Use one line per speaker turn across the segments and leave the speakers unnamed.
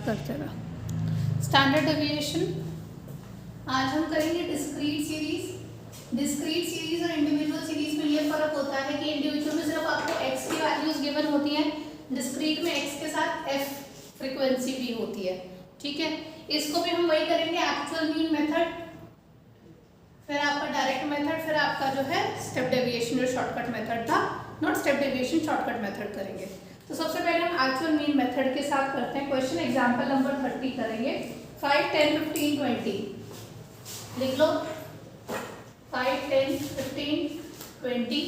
करते रहा। Standard deviation आज हम करेंगे डिस्क्रीट सीरीज। डिस्क्रीट सीरीज और इंडिविजुअल सीरीज में ये फर्क होता है कि इंडिविजुअल में सिर्फ आपको एक्स की वैल्यूज गिवन होती हैं, डिस्क्रीट में एक्स के साथ एफ फ्रीक्वेंसी भी होती है। ठीक है, इसको भी हम वही करेंगे, एक्चुअल मीन मेथड, फिर आपका डायरेक्ट मेथड, फिर आपका जो है स्टेप डेविएशन जो शॉर्टकट मेथड था, not step deviation shortcut method करेंगे। तो सबसे पहले हम एक्चुअल मीन मेथड के साथ करते हैं क्वेश्चन। एग्जांपल नंबर 30 करेंगे। 5, 10, 15, 20 लिख लो। 5, 10, 15, 20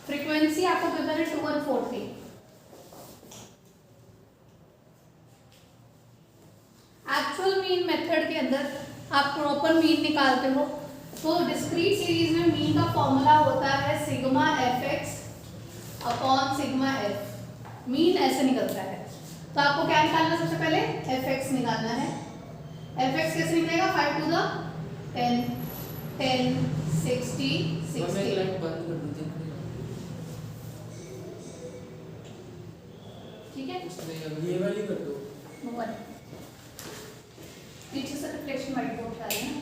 फ्रीक्वेंसी आपको गिवन है 2140। एक्चुअल मीन मेथड के अंदर आप प्रॉपर मीन निकालते हो तो डिस्क्रीट सीरीज में मीन का फॉर्मूला होता है sigma F x upon sigma F. Mean ऐसे निकलता है, तो आपको क्या निकालना है? सबसे पहले एफ एक्स निकालना है। एफ एक्स कैसे निकलेगा? 5 to the 10, 10, 60, 60। ठीक है,
ये वाली कर दो।
पीछे से रिफ्लेक्शन व्हाइट बोर्ड का है ना,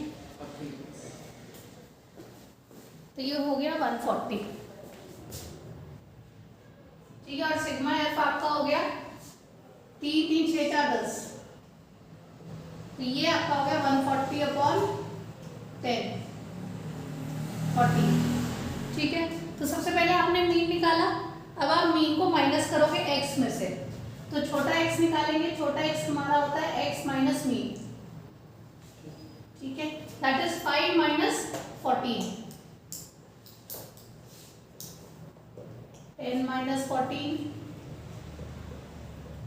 तो ये हो गया 140। ठीक है, और सिग्मा एफ आपका हो गया 3, 3, 6, 4, 10, तो ये आपका हो गया 140 अपॉन 10, 40। ठीक है, तो सबसे पहले आपने मीन निकाला। अब आप मीन को माइनस करोगे एक्स में से, तो छोटा एक्स निकालेंगे। छोटा एक्स हमारा होता है एक्स माइनस मीन। ठीक है, that is 5 minus 14, 10 minus 14,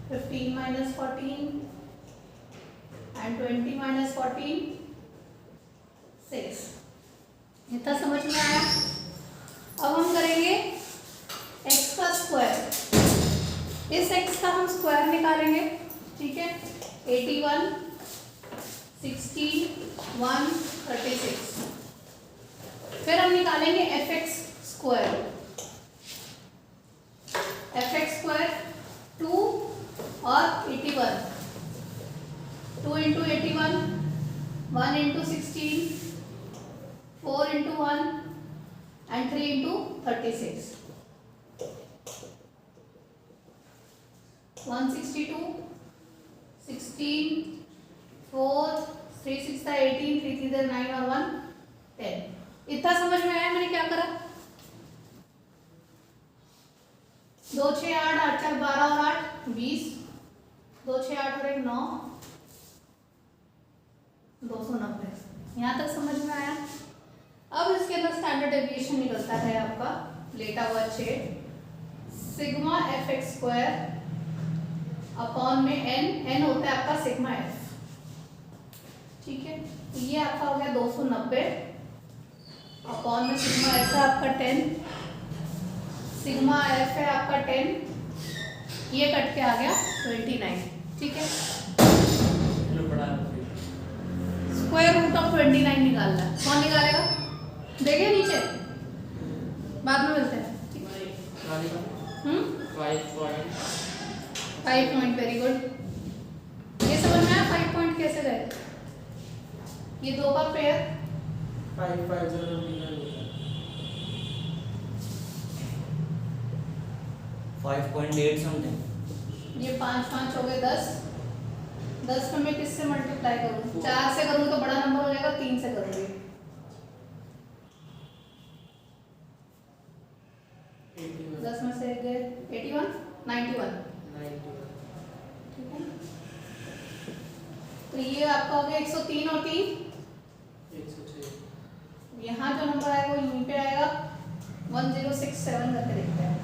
15 minus 14 and 20 minus 14, 6। इतना समझ में आया? अब हम करेंगे x का स्क्वायर। इस x का हम स्क्वायर निकालेंगे। ठीक है, 81, 16, 1, 36। फिर हम निकालेंगे fx square. F x square 2 और 81, 2 into 81, 1 into 16, 4 into 1 and 3 into 36, 162, 16, 4, 3 6 18, 3 3 9 और 1 10। इतना समझ में आया मैंने क्या करा? 2 6 8 8 4 12 और 8 20, 2 6 8 और 1 9, 290। यहाँ तक समझ में आया? अब इसके अंदर स्टैंडर्ड डेविएशन निकलता है आपका लेटा हुआ 6 sigma F x square upon में n होता है आपका सिग्मा एफ। ठीक है, ये आपका हो गया 290 अपॉन में सिग्मा एफ है आपका 10, सिग्मा एफ है आपका 10, ये कट के आ गया 29। ठीक है, स्क्वायर रूट ऑफ 29 निकालना है। कौन निकालेगा? देखिए नीचे, बाद में मिलते हैं। 5 पॉइंट, वेरी गुड। ये समझ में आया 5 पॉइंट कैसे गए? ये दो का पेयर
5 5 0
5.8 समथिंग।
ये 5 5 हो गए 10। 10 में मैं किससे मल्टीप्लाई करूँ? 4 से करूँ तो बड़ा नंबर हो जाएगा, 3 से करूँगी 10 में से गए 81, 91। ठीक है, तो ये आपका हो गया 103 और 3
106।
यहाँ जो नंबर आएगा वो यहीं पे आएगा 1067 करके देखते हैं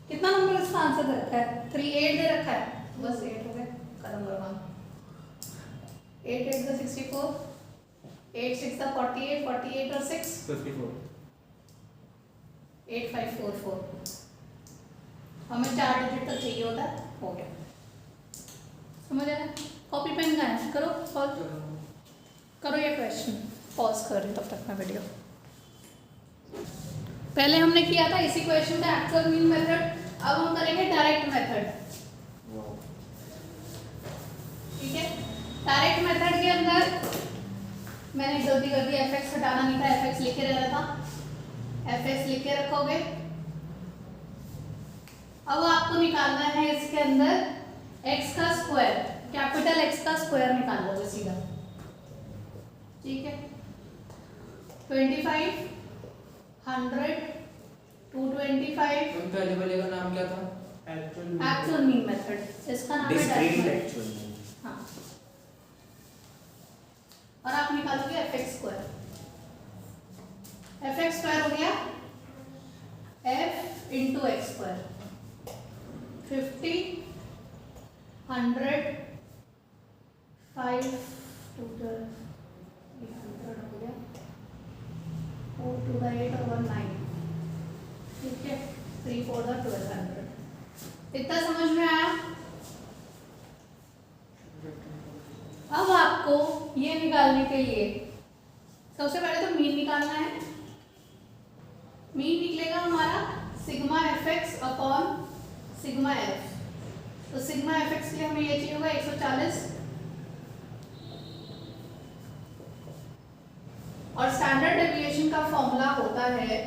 कितना नंबर इसका आंसर दे रखा है। 38 दे रखा है, बस 8 हो गए। कलम नंबर 1, 8 8 का 64, 8 6 का 48, 48 और 6
54,
8544। हमें 4 डिजिट तक चाहिए होता है, हो गया। समझ आया? कॉपी पेन का है, करो सॉल्व करो ये क्वेश्चन। पॉज कर रही तब तक मैं वीडियो। पहले हमने किया था इसी क्वेश्चन का एक्चुअल मीन मेथड, अब हम करेंगे डायरेक्ट मेथड। कर दिया, fx हटाना नहीं था, fx लिखे रहना था, fx लिख के रखोगे। अब आपको निकालना है इसके अंदर x का स्क्वायर, कैपिटल X का स्क्वायर निकाल लोगे सीधा, ठीक है। 25, 100, 225।
पहले वाले का नाम क्या था?
एक्चुअल मीन मेथड, इसका नाम है
डिस्क्रीट
डायरेक्ट।
एक्चुअल में।
हाँ, और आप निकालोगे fx स्क्वायर, fx स्क्वायर हो गया f इंटू एक्स स्क्वायर। 50, 100, 5, 2, 12, 800 हो गया, 4 to the 8 और 1 9, ठीक है। 3 4 the 1200। इतना समझ में आया? अब आपको ये निकालने के लिए सबसे पहले तो मीन निकालना है। मीन निकलेगा हमारा sigma fx upon sigma f। तो सिग्मा fx के लिए हमें ये चाहिए होगा 140, और स्टैंडर्ड डेविएशन का फॉर्मूला होता है,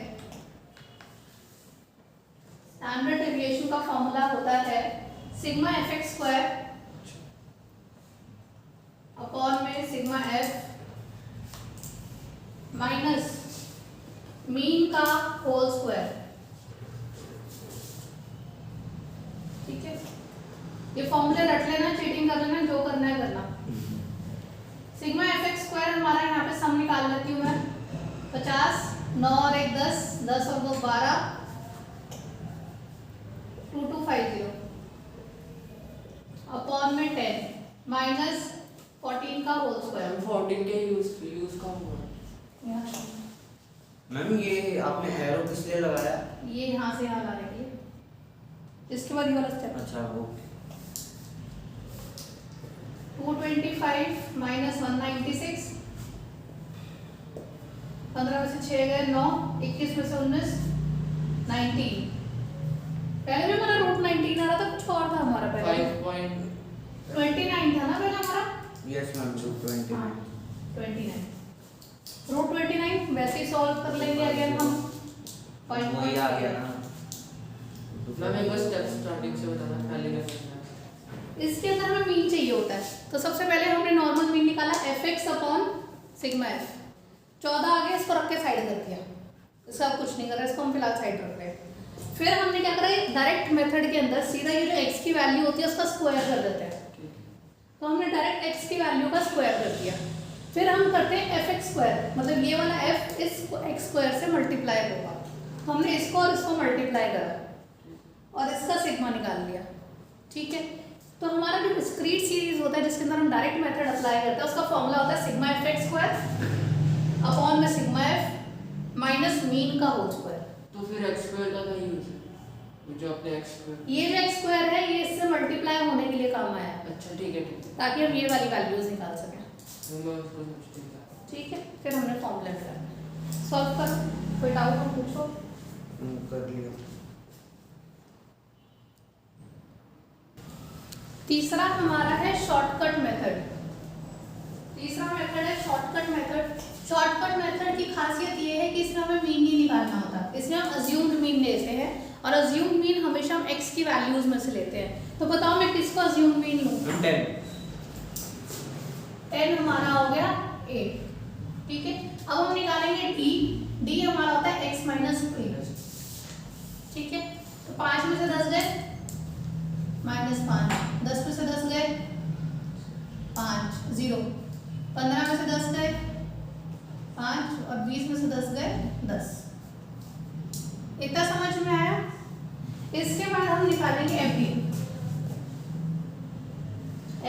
स्टैंडर्ड डेविएशन का फॉर्मूला होता है सिग्मा fx स्क्वायर अपॉन में सिग्मा f माइनस मीन का होल स्क्वायर, ठीक है। ये फॉर्मूले रट लेना, चीटिंग कर लेना, जो करना है करना। सिग्मा fx स्क्वायर हमारा यहाँ पे सम निकाल लेती हूँ मैं, 50, 9 और 1 10, 10 और 2 12, 2250 अपॉन में 10 माइनस 14 का होल स्क्वायर।
14 के यूज का हुआ।
मैम ये आपने एरो किस लिए लगाया?
ये यहाँ से यहाँ लाने के लिए, इसके बाद ये वाला स्टेप।
अच्छा ओके।
225 माइनस 196, 15 में से 6 गए 9, 21 में से 19, 19। पहले भी हमारा रूट 19 आ रहा था, कुछ और था हमारा पहले। 5.29 था ना पहले हमारा।
Yes ma'am, root 29।
29 रूट 29 वैसे ही सॉल्व कर लेंगे अगेन हम।
वही आ गया ना।
मैम एक बार स्टेप स्टार्टिंग से बताना, पहले क्या करना है?
इसके अंदर हमें मीन चाहिए होता है, तो सबसे पहले हमने नॉर्मल मीन निकाला fx अपॉन सिग्मा f। 14 आ गया, इसको रख के साइड कर दिया, इसका अब कुछ नहीं कर रहा, इसको हम फिलहाल साइड रख रहे हैं। फिर हमने क्या करा, डायरेक्ट मेथड के अंदर सीधा ये जो x की वैल्यू होती है उसका स्क्वायर कर देते हैं। तो हमने डायरेक्ट x की वैल्यू का स्क्वायर कर दिया। फिर हम करते हैं fx स्क्वायर, मतलब ये वाला f इस x स्क्वायर से मल्टीप्लाई होगा, तो हमने इसको और इसको मल्टीप्लाई करा और इसका सिग्मा निकाल लिया, ठीक है। तो हमारा जो डिस्क्रीट सीरीज होता है जिसके अंदर हम डायरेक्ट मेथड अप्लाई करते हैं, उसका फॉर्मूला होता है सिग्मा fx स्क्वायर अपॉन में सिग्मा f माइनस मीन का होल स्क्वायर।
तो फिर x स्क्वायर का क्या यूज है? जो अपने x स्क्वायर,
ये जो x स्क्वायर है ये इससे मल्टीप्लाई होने के लिए काम आया है,
अच्छा ठीक है
ताकि हम ये वाली वैल्यूज निकाल सकें,
मैं उसको समझती हूँ।
ठीक है। फिर हमने फॉर्मूला निकाला, सॉल्व करो, कोई डाउट हो पूछो।
कर लिया।
तीसरा हमारा है शॉर्टकट मेथड। तीसरा मेथड है शॉर्टकट मेथड। शॉर्टकट मेथड की खासियत ये है कि इसमें हमें मीन नहीं निकालना होता, इसमें हम अज्यूम्ड मीन लेते हैं, और अज्यूम्ड मीन हमेशा हम x की वैल्यूज में से लेते हैं। तो बताओ मैं किसको अज्यूम्ड मीन लूँ? 10 हमारा हो गया 8, ठीक है। अब हम निकालेंगे d हमारा होता है x माइनस 3, ठीक है। तो 5 में से 10 गए माइनस 5, 10 में से 10 गए 5 0, 15 में से 10 गए 5 और 20 में से 10 गए 10। इतना समझ में आया? इसके बाद हम निकालेंगे FD,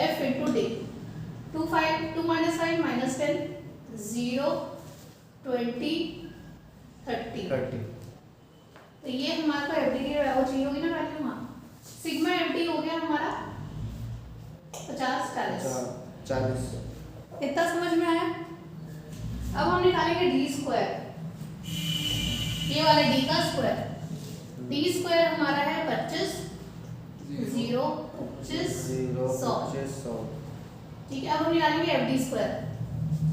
f into D. 2 minus 5 minus 10, 0 20 30। तो ये हमारे को FD की वो चाहिए होगी ना वैल्यू, हाँ। सिग्मा FD हो गया हमारा 50 40। इतना समझ में आया? अब हम निकालेंगे डी स्क्वायर, ये वाला डी का स्क्वायर। डी स्क्वायर हमारा है 25, 0 25 100, ठीक है। अब हम निकालेंगे FD स्क्वायर,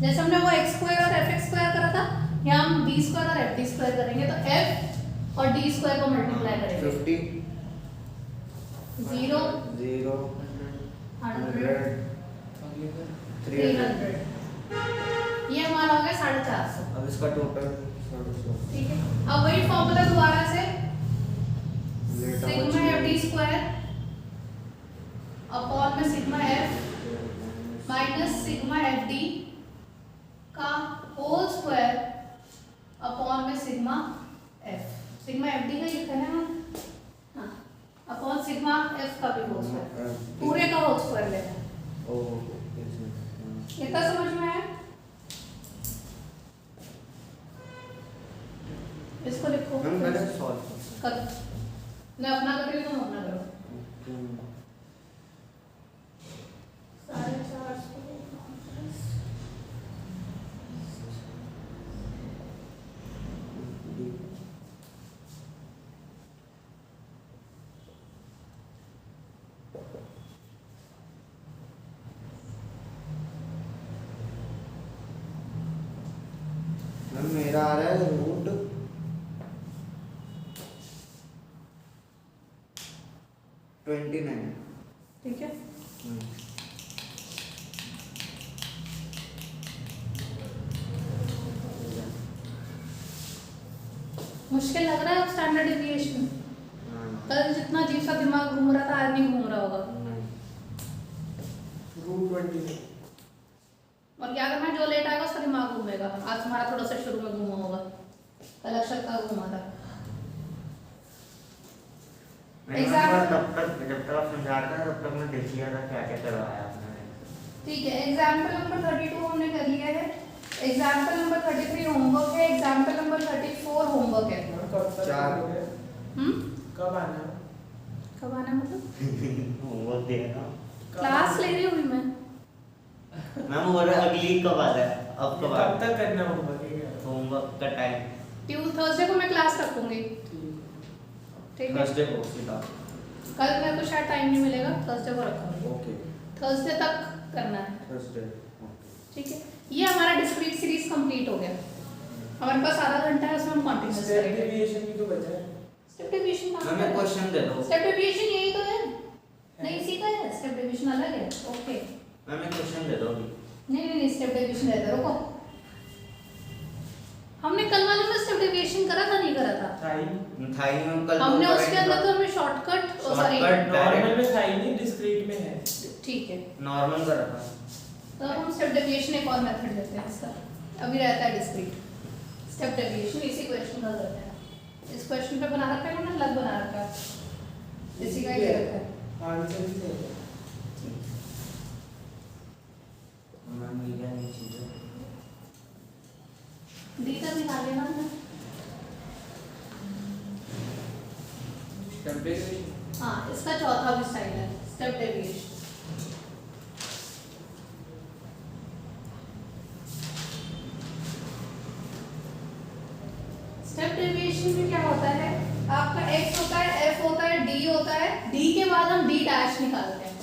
जैसे हमने वो एक्स स्क्वायर और एफ एक्स स्क्वायर करा था, यहाँ हम डी स्क्वायर और एफ डी स्क्वायर करेंगे, तो एफ और डी स्क्वायर को मल्टीप्लाई करेंगे।
50
0
0
100
100
300, ये हमारा हो गया 450।
अब इसका टोटल 750।
ठीक है, अब वही फॉर्मूला दोबारा से sigma F D square upon में sigma F minus sigma F D का होल स्क्वायर अपॉन में sigma F. Sigma F D का लिखा है ना, हाँ, अपॉन सिग्मा एफ का भी होल स्क्वायर, पूरे का होल स्क्वायर लेना है। इतना समझ में आया? इसको लिखो।
मैम मैंने सॉल्व
कर, मैं अपना कर रही हूँ, तुम अपना करो। 450
मैम मेरा आ रहा है रूट 29।
ठीक है, मुश्किल लग रहा है अब स्टैंडर्ड डेविएशन? कल जितना अजीब सा दिमाग घूम रहा था, आज नहीं घूम रहा होगा।
रूट 20
और क्या करना है, जो लेट आएगा उसका दिमाग घूमेगा। आज तुम्हारा थोड़ा सा शुरू में घूमा होगा, कल अक्षर का घूमा था।
तब तक जब तक आप समझा रहे थे तब तक मैं देख लिया था क्या क्या करवाया आपने।
ठीक है, एग्जाम्पल नंबर 32 हमने कर लिया है, एग्जाम्पल नंबर 33 होमवर्क है, एग्जाम्पल नंबर 34 होमवर्क है।
कब आना?
कब आना मतलब?
होमवर्क देना
क्लास ले रही हूँ मैं।
मैम और अगली कब आ रहा है? अब कब आ
कब तक करना होमवर्क?
होमवर्क का टाइम
थर्सडे को मैं क्लास रखूंगी। ठीक है,
थर्सडे को सीधा।
कल मेरे को शायद टाइम नहीं मिलेगा, थर्सडे को रखूंगी।
ओके
थर्सडे तक करना है।
थर्सडे।
ठीक है, ये हमारा डिस्क्रीट सीरीज कंप्लीट हो गया। हमारे पास आधा घंटा है, उसमें हम कंटिन्यूअस
स्टेप
करेंगे।
डेविएशन भी तो बचा है।
स्टेप डेविएशन कहाँ
मैम एक
है?
क्वेश्चन दे दो।
स्टेप डेविएशन यही तो है, नहीं इसी का है। स्टेप डेविएशन अलग है। ओके,
मैम एक क्वेश्चन दे दो अभी।
नहीं स्टेप डेविएशन रहता, रुको। हमने कल वाले में स्टेप डेविएशन करा था, नहीं करा था?
था ही
था ही मैम कल।
हमने उसके अंदर तो हमने शॉर्टकट, सॉरी
नॉर्मल में था ही नहीं, डिस्क्रीट में है।
ठीक है,
नॉर्मल करा था।
तो अब हम स्टेप डेविएशन एक और मेथड लेते हैं इसका। अभी रहता है डिस्क्रीट, स्टेप डेविएशन इसी क्वेश्चन का करते हैं। इस क्वेश्चन पे बना रखा है ना, अलग बना रखा है, इसी का ही दे रखा है।
आंसर भी है।
मैम ये क्या नहीं चीज़ है।
दीदा निकाल लेना हमने।
स्टेप डेविएशन
हाँ, इसका चौथा भी स्टाइल है, स्टेप डेविएशन। स्टेप डेविएशन में क्या होता है, आपका x होता है, f होता है, d होता है, d के बाद हम d डैश निकालते हैं।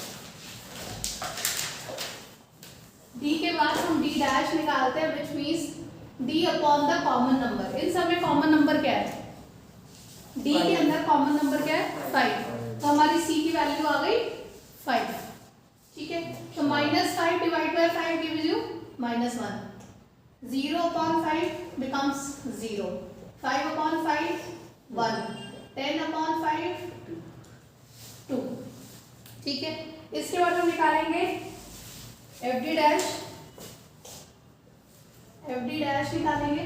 d के बाद हम d डैश निकालते हैं, which means d upon the common number. इन सब में कॉमन नंबर क्या है? d के अंदर कॉमन नंबर क्या है? 5। तो हमारी c की वैल्यू आ गई 5। ठीक है, तो -5 divide by 5 gives you -1। 0 upon 5 becomes 0, 5 upon 5 1, 10 upon 5 2। ठीक है, इसके बाद हम निकालेंगे FD डैश। FD डैश निकालेंगे,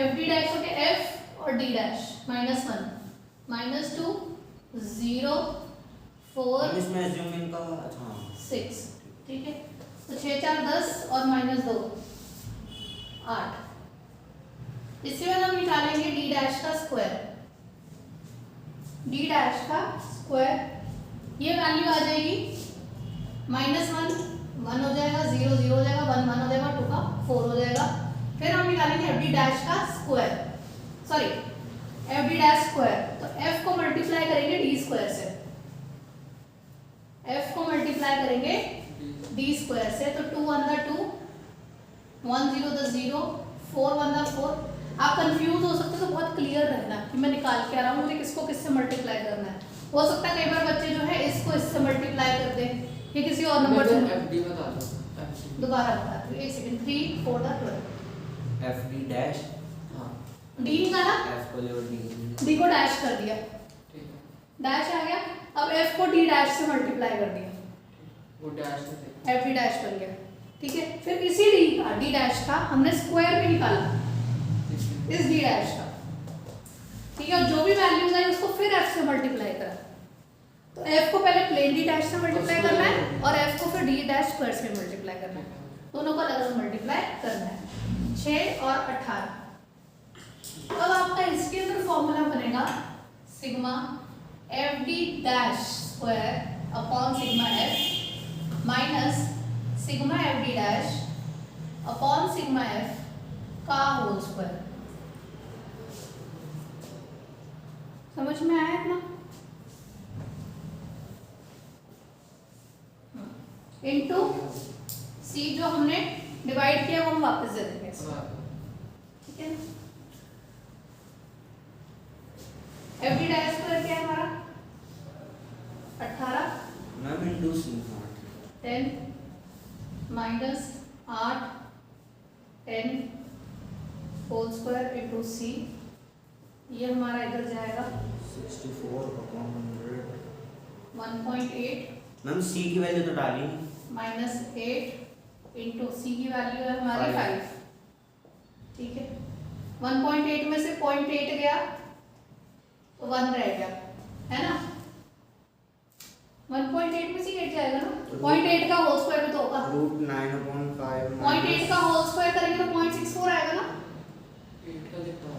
FD डैश हो गया F और D डैश। -1 -2 0 4
हम इसमें assume इनका अच्छा
6। ठीक है, तो 6 4 10 और -2 8। इसके बाद हम निकालेंगे d डैश का स्क्वायर। d डैश का स्क्वायर, ये वैल्यू आ जाएगी -1 1 हो जाएगा, 0 0 हो जाएगा, 1 1 हो जाएगा, 2 का 4 हो जाएगा। फिर हम निकालेंगे fd डैश का square, sorry fd dash square. तो f को मल्टीप्लाई करेंगे d स्क्वायर से, f को मल्टीप्लाई करेंगे d स्क्वायर से, तो 2 अंदर 2 1 0 10 0 4 1 दा 4। आप कंफ्यूज हो सकते हो तो बहुत क्लियर रहना कि मैं निकाल के आ रहा हूँ, मुझे किसको किससे मल्टीप्लाई करना है। हो सकता है कई बार बच्चे जो है इसको इससे मल्टीप्लाई कर दे या किसी और नंबर से।
FD बता दो FD।
दोबारा बताती हूँ, एक सेकंड। 3 4 दा 12
एफ डी डैश
हाँ
डी निकाला,
एफ को लेवल डी
डी को डैश कर दिया,
ठीक है,
डैश आ गया। अब एफ को डी डैश से मल्टीप्लाई कर दिया,
वो डैश से थे।
एफ डी डैश बन गया। ठीक है, फिर इसी डी का डी डैश का हमने स्क्वायर भी निकाला इस डी डैश का। ठीक है, और जो भी वैल्यूज आई उसको फिर एफ से मल्टीप्लाई करा। तो एफ को पहले प्लेन डी डैश से मल्टीप्लाई करना है और एफ को फिर डी डैश स्क्वायर से मल्टीप्लाई करना है, दोनों को अलग अलग मल्टीप्लाई करना है। 6 और 18। अब आपका इसके अंदर फॉर्मूला बनेगा sigma F D dash square upon sigma F minus sigma F D dash upon sigma F का होल स्क्वायर। समझ में आया इतना? इनटू सी जो हमने डिवाइड किया वो हम वापस दे देंगे इसको। ठीक है, एफ डी डैश स्क्वायर क्या है हमारा 18
मैम इंटू सी
10 माइनस 8 10 होल स्क्वायर इंटू सी। ये हमारा इधर जाएगा
64 अपॉन 100।
1.8
मैम सी की वैल्यू तो डाली नहीं।
माइनस 8 इंटू सी की वैल्यू है हमारी 5। ठीक है, 1.8 में से 0.8 गया तो 1 रह गया, है ना? 1.8 में से 8 जाएगा ना, 0.8 का होल स्क्वायर भी तो होगा।
√9/5
0.8 का होल स्क्वायर करेंगे तो 0.64 आएगा ना।
8 का कितना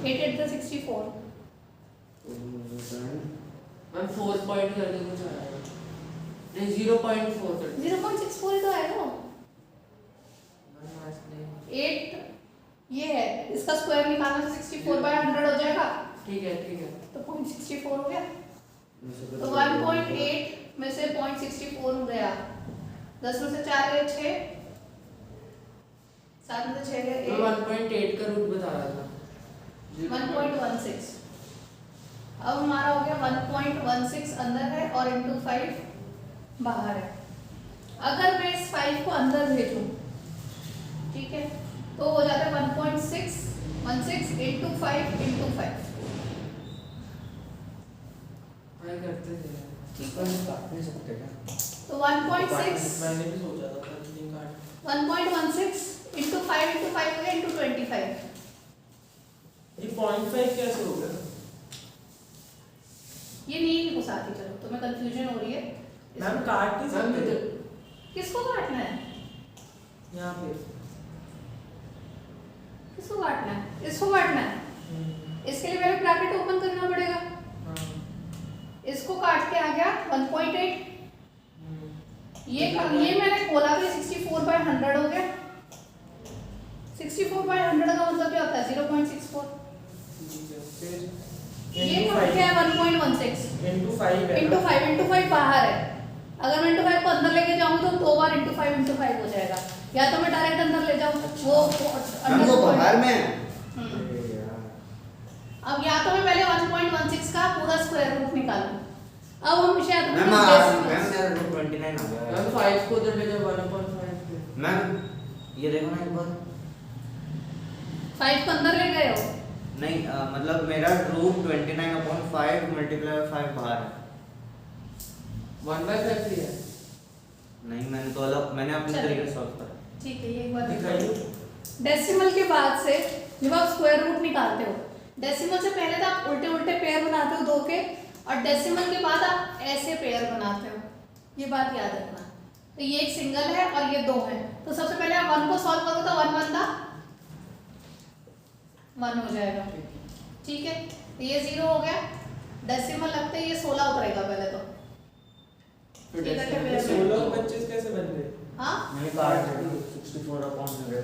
8 8 64।
मैम 4 पॉइंट कर दो कुछ आएगा नहीं 0.4 कर दो
0.64 ही तो आएगा।
मैम आज नहीं
8 ये है, इसका स्क्वायर निकालना तो 64/100 हो जाएगा,
ठीक है
तो 0.64 हो गया। तो 1.8 में से 0.64 हो गया, 10 में से 4 गए 6, 7 में से 6 गए
मैं
8,
1.8 का रूट बता रहा था
1.16। अब हमारा हो गया 1.16 अंदर है और इंटू 5 बाहर है। अगर मैं इस 5 को अंदर भेजूं, ठीक है, तो हो जाता है 1.616 इंटू 5 इंटू 5।
मैं करते थे
ठीक है, काट नहीं सकते क्या?
तो 1.6
मैंने भी सोचा था पर नहीं काट
1.16 इंटू 5 इंटू 5 हो गया इंटू 25।
ये 0.5 कैसे हो गया
ये नहीं को साथ ही चलो, तुम्हें कंफ्यूजन हो रही है।
मैम काट नहीं सकते
किसको काटना है?
यहाँ पे
किसको काटना है? इसको काटना है। इसके लिए पहले ब्रैकेट ओपन करना पड़ेगा। इसको काट के आ गया 1.8। ये मैंने खोला भी 64/100 हो गया। 64/100 का मतलब क्या होता है 0.64। ये कट गया 1.16
इंटू 5 है
इंटू 5 बाहर है। अगर मैं इंटू 5 को अंदर लेके जाऊंगी तो 2 बार इंटू 5 हो जाएगा, या तो मैं डायरेक्ट अंदर ले जाऊँ वो
मैम वो बाहर में है।
अब या तो मैं पहले 1.16 का पूरा स्क्वायर रूट निकालूं। अब हम शायद
मैम मेरा रूट 29 आ गया।
मैम 5 को उधर ले जाओ 1.5 पे
मैम ये देखो ना एक बार।
5 को अंदर ले गए हो।
नहीं मतलब मेरा रूट 29/5 मल्टीप्लाई 5 बाहर है।
1/5 ही है
नहीं मैंने तो अलग मैंने अपने
चलिए।
तरीके से सॉल्व करा।
ठीक है, ये एक बार
दिखाइए
डेसिमल के बाद से जब आप स्क्वायर रूट निकालते हो, डेसिमल से पहले तो आप उल्टे उल्टे पेयर बनाते हो 2 के, और डेसिमल के बाद आप ऐसे पेयर बनाते हो। ये बात याद रखना। तो ये एक सिंगल है और ये 2 है, तो सबसे पहले आप 1 को सॉल्व करो तो 1 1 1 हो जाएगा। ठीक है, तो ये 0 हो गया। डेसिमल लगते ही ये 16 उतरेगा पहले तो।
फिर
ठीक है,
डेसिमल
फिर
16 और 25 कैसे बन गए
हाँ,
मैंने काट दिया 64/100।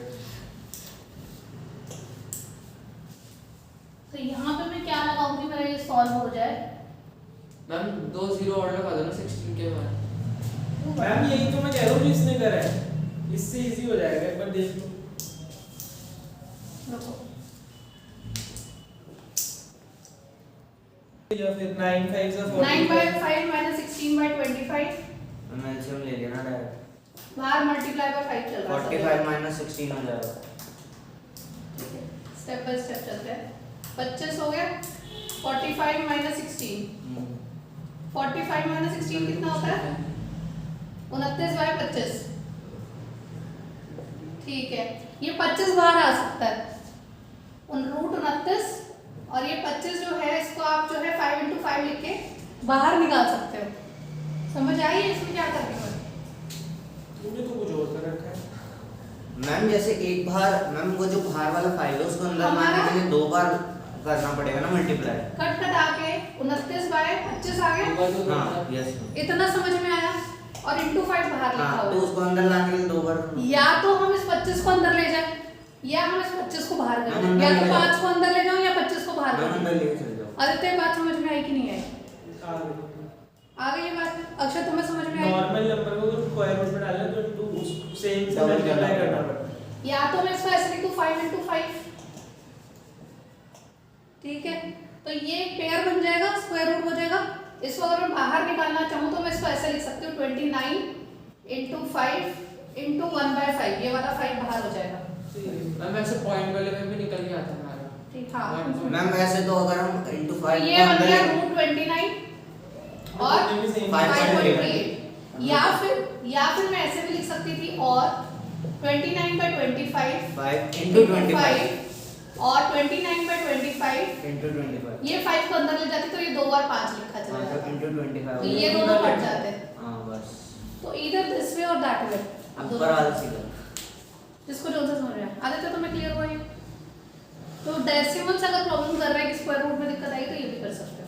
तो यहाँ पे मैं क्या लगाऊंगी मेरा ये सॉल्व हो जाए।
मैम 2 0 और लगा दो ना 16 के बाद
मैम यही तो मैं कह रहा हूँ जिसने करा है इससे इजी हो जाएगा, एक बार देख लो।
रुको,
या फिर 9 5 से
9 by 5 minus 16 by 25
मैंने एलसीएम ले लिया ना डायरेक्ट,
बाहर मल्टीप्लाई बाय 5 चल रहा है।
45 माइनस 16 हो जाएगा।
स्टेप बाय स्टेप चलते हैं। 25 हो गया, 45 माइनस 16, 45 माइनस 16 कितना होता है? 29 बाय 25। ठीक है, ये 25 बाहर आ सकता है, रूट 29, और ये 25 जो है इसको आप जो है 5 into 5 लिख के बाहर निकाल सकते हो। समझ आई है इसमें क्या करने का?
तुमने तो कुछ और कर रखा है।
मैम जैसे एक बार, मैम वो जो बाहर वाला फाइल है उसको अंदर लाने
हमारा-
के लिए 2 बार करना पड़ेगा ना मल्टीप्लाई।
कट कटा के 29 बाय 25 आ गया,
हाँ यस
इतना समझ में आया, और into 5 बाहर लिखा
हाँ,
हुआ
तो उसको अंदर लाने के लिए 2 बार।
या तो हम इस 25 को अंदर ले जाए, या हम इस 25 को बाहर कर
हम
दें,
अंदर
या
ले
तो
जाओ।
5 को अंदर ले जाओ या 25 को बाहर
मैम
कर
अंदर
दें।
लेके चल जाओ।
आदित्य बात समझ में आई कि नहीं आई? आ गई ये बात? अक्षय तुम्हें समझ में आई?
नॉर्मल नंबर को स्क्वायर रूट में डालना तो टू सेम से
Double
मल्टीप्लाई
करना
करना पड़ता है।
या तो मैं इसको ऐसे लिखूं 5 into 5, ठीक है, तो ये एक पेयर बन जाएगा, स्क्वायर रूट हो जाएगा। इसको अगर मैं बाहर निकालना चाहूँ तो मैं इसको ऐसे लिख सकती हूँ 29 into 5 into 1 by 5, ये वाला 5 बाहर हो जाएगा।
मैम ऐसे पॉइंट वाले में भी निकल के आता है हमारा।
ठीक, हाँ।
मैम वैसे तो अगर हम into
तो
5
ये
को
बन
अंदर
गया
ले-
रूट 29 और
ये भी same
5.8, या फिर मैं ऐसे भी लिख सकती थी, और 29 by 25
5 into 25
और 29 by 25
into 25
ये 5 को अंदर ले जाती तो ये 2 बार 5 लिखा चला
मतलब
जाता,
into 25
तो ये दोनों कट जाते।
हाँ बस
तो इधर दिस वे और दैट वे, अब
ऊपर
दोनों
वाला सीधा।
जिसको जो सा समझ रहा है। आदित्य तुम्हें क्लियर हुआ ये? तो डेसिमल से अगर प्रॉब्लम कर रहा है कि स्क्वायर रूट में दिक्कत आई तो ये भी कर सकते हो।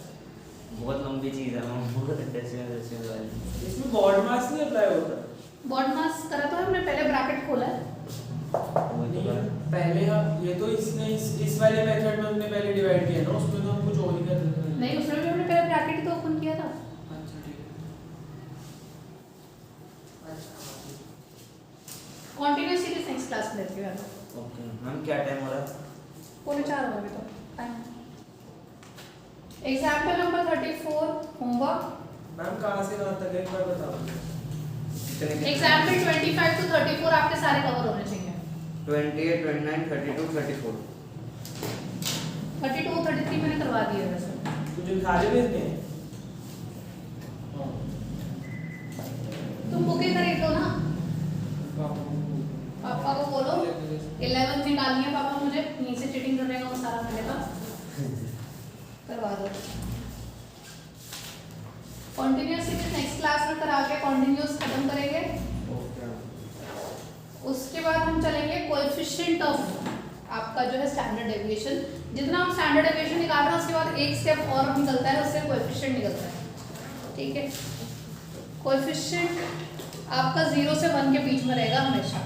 बहुत लंबी चीज है मैम, बहुत डेसिमल वाली।
इसमें बॉड मास नहीं अप्लाई होता।
बॉड मास करा तो हमने पहले ब्रैकेट खोला है,
वो तो कर-
पहले हम ये तो इसने इस वाले मेथड में हमने पहले डिवाइड किया ना, उसमें तो हम कुछ और ही कर रहे थे।
नहीं उसमें भी हमने पहले ब्रैकेट ही तो ओपन किया था।
अच्छा ठीक है। अच्छा
कंटीन्यूअस सीरीज नेक्स्ट क्लास में लेती हूँ।
ओके मैम क्या टाइम हो रहा है?
3:45 हो गए तो time. Example number 34 homework.
Ma'am कहाँ से कहाँ तक है एक बार बताओ।
कितने
एग्जाम्पल 25 to 34 आपके सारे कवर होने चाहिए।
28 29 32 34
32 33 मैंने करवा दिए वैसे।
तुझे खाली भेजने हैं?
तुम बुकें खरीद लो ना, पापा को बोलो 11 निकालनी है पापा, मुझे यहीं से चीटिंग करने का वो सारा मिलेगा, करवा दो। कंटिन्यूअस सीरीज नेक्स्ट क्लास में करा के कंटिन्यूअस खत्म करेंगे। उसके बाद हम चलेंगे कोएफिशिएंट ऑफ आपका जो है स्टैंडर्ड डेविएशन। जितना हम स्टैंडर्ड डेविएशन निकाल रहे हैं उसके बाद एक स्टेप और निकलता है, उससे कोएफिशिएंट निकलता है। ठीक है, कोएफिशिएंट आपका 0 से 1 के बीच में रहेगा हमेशा।